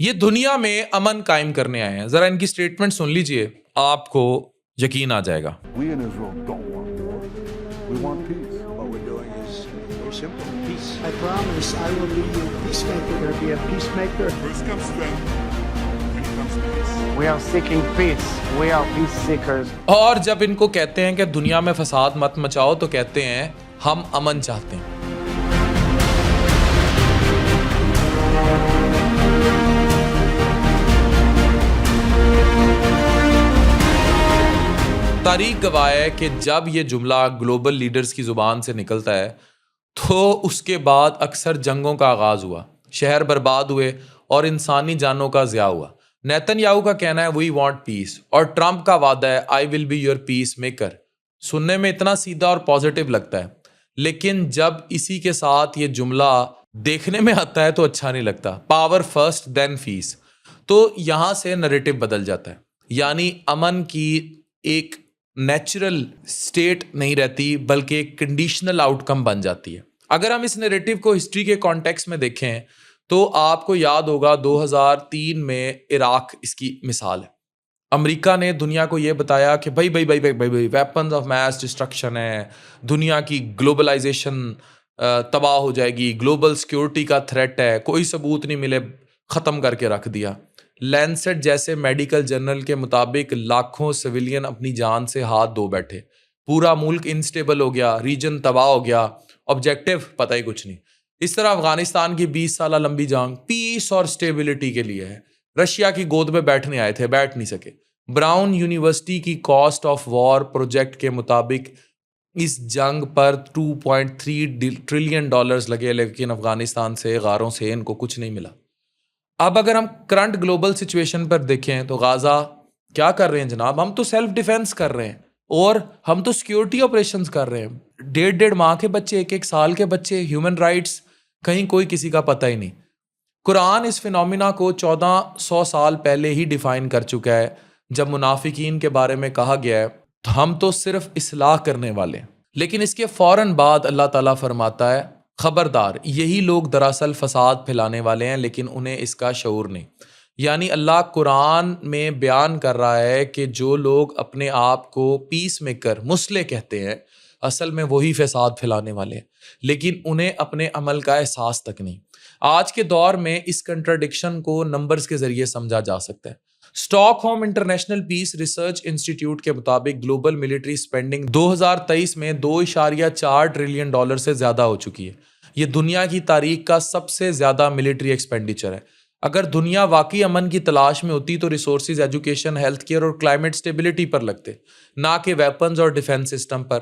یہ دنیا میں امن قائم کرنے آئے ہیں. ذرا ان کی اسٹیٹمنٹ سن لیجئے, آپ کو یقین آ جائے گا. We in Israel don't want war. We want peace. What we're doing is very simple. Peace. I promise I will be a peacemaker. There be a peacemaker. First comes strength, then comes peace. We are seeking peace. We are peace seekers. اور جب ان کو کہتے ہیں کہ دنیا میں فساد مت مچاؤ تو کہتے ہیں ہم امن چاہتے ہیں. تاریخ گواہ ہے کہ جب یہ جملہ گلوبل لیڈرز کی زبان سے نکلتا ہے تو اس کے بعد اکثر جنگوں کا آغاز ہوا, شہر برباد ہوئے اور انسانی جانوں کا ضیاع ہوا. نیتن یاہو کا کہنا ہے وی وانٹ پیس, اور ٹرمپ کا وعدہ ہے I will be your peace maker. سننے میں اتنا سیدھا اور پازیٹیو لگتا ہے, لیکن جب اسی کے ساتھ یہ جملہ دیکھنے میں آتا ہے تو اچھا نہیں لگتا. پاور فرسٹ دین پیس. تو یہاں سے نریٹو بدل جاتا ہے, یعنی امن کی ایک نیچرل سٹیٹ نہیں رہتی بلکہ ایک کنڈیشنل آؤٹ کم بن جاتی ہے. اگر ہم اس نیریٹو کو ہسٹری کے کانٹیکس میں دیکھیں تو آپ کو یاد ہوگا 2003 میں عراق اس کی مثال ہے. امریکہ نے دنیا کو یہ بتایا کہ بھائی ویپنز آف میس ڈسٹرکشن ہے, دنیا کی گلوبلائزیشن تباہ ہو جائے گی, گلوبل سیکورٹی کا تھریٹ ہے, کوئی ثبوت نہیں ملے, ختم کر کے رکھ دیا. لینسٹ جیسے میڈیکل جرنل کے مطابق لاکھوں سویلین اپنی جان سے ہاتھ دھو بیٹھے, پورا ملک انسٹیبل ہو گیا, ریجن تباہ ہو گیا, آبجیکٹیو پتہ ہی کچھ نہیں. اس طرح افغانستان کی 20 سالہ لمبی جنگ پیس اور سٹیبلٹی کے لیے ہے. رشیا کی گود میں بیٹھنے آئے تھے, بیٹھ نہیں سکے. براؤن یونیورسٹی کی کاسٹ آف وار پروجیکٹ کے مطابق اس جنگ پر $2.3 ٹریلین لگے, لیکن افغانستان سے غاروں سے ان کو کچھ نہیں ملا. اب اگر ہم کرنٹ گلوبل سچویشن پر دیکھیں تو غازہ کیا کر رہے ہیں جناب, ہم تو سیلف ڈیفenس کر رہے ہیں اور ہم تو سیکیورٹی آپریشنز کر رہے ہیں. 1.5 ماہ کے بچے, 1 سال کے بچے, ہیومن رائٹس کہیں کوئی کسی کا پتہ ہی نہیں. قرآن اس فینومینا کو 1400 سال پہلے ہی ڈیفائن کر چکا ہے. جب منافقین کے بارے میں کہا گیا ہے تو ہم تو صرف اصلاح کرنے والے ہیں, لیکن اس کے فوراً بعد اللہ تعالیٰ فرماتا ہے خبردار, یہی لوگ دراصل فساد پھیلانے والے ہیں لیکن انہیں اس کا شعور نہیں. یعنی اللہ قرآن میں بیان کر رہا ہے کہ جو لوگ اپنے آپ کو پیس میکر, مصلح کہتے ہیں, اصل میں وہی فساد پھیلانے والے ہیں, لیکن انہیں اپنے عمل کا احساس تک نہیں. آج کے دور میں اس کنٹراڈکشن کو نمبرز کے ذریعے سمجھا جا سکتا ہے. Stock home international peace research institute کے مطابق گلوبل ملٹری سپینڈنگ 2023 میں $2.4 ٹریلین سے زیادہ ہو چکی ہے. یہ دنیا کی تاریخ کا سب سے زیادہ ملٹری ایکسپینڈیچر ہے. اگر دنیا واقعی امن کی تلاش میں ہوتی تو ریسورسز ایجوکیشن, ہیلتھ کیئر اور کلائمیٹ سٹیبلٹی پر لگتے, نہ کہ ویپنز اور ڈیفنس سسٹم پر.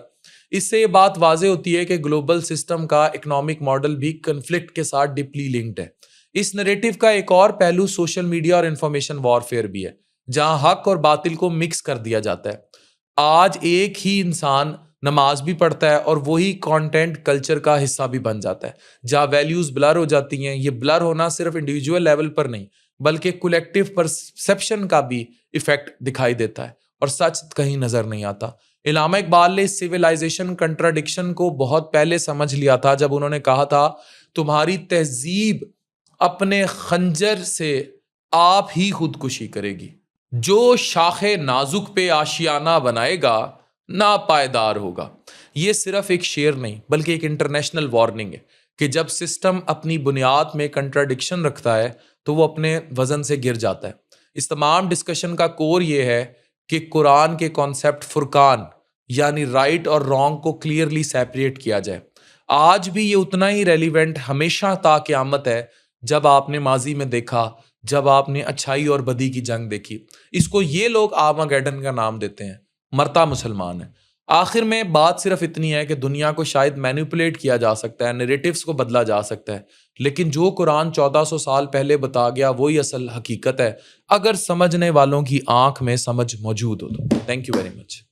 اس سے یہ بات واضح ہوتی ہے کہ گلوبل سسٹم کا اکنامک ماڈل بھی کنفلکٹ کے ساتھ ڈیپلی لنکڈ ہے. اس نریٹو کا ایک اور پہلو سوشل میڈیا اور انفارمیشن وارفیئر بھی ہے, جہاں حق اور باطل کو مکس کر دیا جاتا ہے. آج ایک ہی انسان نماز بھی پڑھتا ہے اور وہی کانٹینٹ کلچر کا حصہ بھی بن جاتا ہے, جہاں ویلیوز بلر ہو جاتی ہیں. یہ بلر ہونا صرف انڈیویجول لیول پر نہیں بلکہ کولیکٹیو پرسیپشن کا بھی ایفیکٹ دکھائی دیتا ہے, اور سچ کہیں نظر نہیں آتا. علامہ اقبال نے سویلائزیشن کنٹراڈکشن کو بہت پہلے سمجھ لیا تھا جب انہوں نے کہا تھا تمہاری تہذیب اپنے خنجر سے آپ ہی خودکشی کرے گی. جو شاخ نازک پہ آشیانہ بنائے گا ناپائیدار ہوگا. یہ صرف ایک شعر نہیں بلکہ ایک انٹرنیشنل وارننگ ہے کہ جب سسٹم اپنی بنیاد میں کنٹراڈکشن رکھتا ہے تو وہ اپنے وزن سے گر جاتا ہے. اس تمام ڈسکشن کا کور یہ ہے کہ قرآن کے کانسیپٹ فرقان یعنی رائٹ اور رانگ کو کلیئرلی سیپریٹ کیا جائے. آج بھی یہ اتنا ہی ریلیونٹ ہمیشہ تا قیامت ہے. جب آپ نے ماضی میں دیکھا, جب آپ نے اچھائی اور بدی کی جنگ دیکھی, اس کو یہ لوگ آرماگیڈن کا نام دیتے ہیں, مرتا مسلمان ہے. آخر میں بات صرف اتنی ہے کہ دنیا کو شاید مینیپولیٹ کیا جا سکتا ہے, نیریٹیوز کو بدلا جا سکتا ہے, لیکن جو قرآن 1400 سال پہلے بتا گیا وہی اصل حقیقت ہے, اگر سمجھنے والوں کی آنکھ میں سمجھ موجود ہو تو. Thank you very much.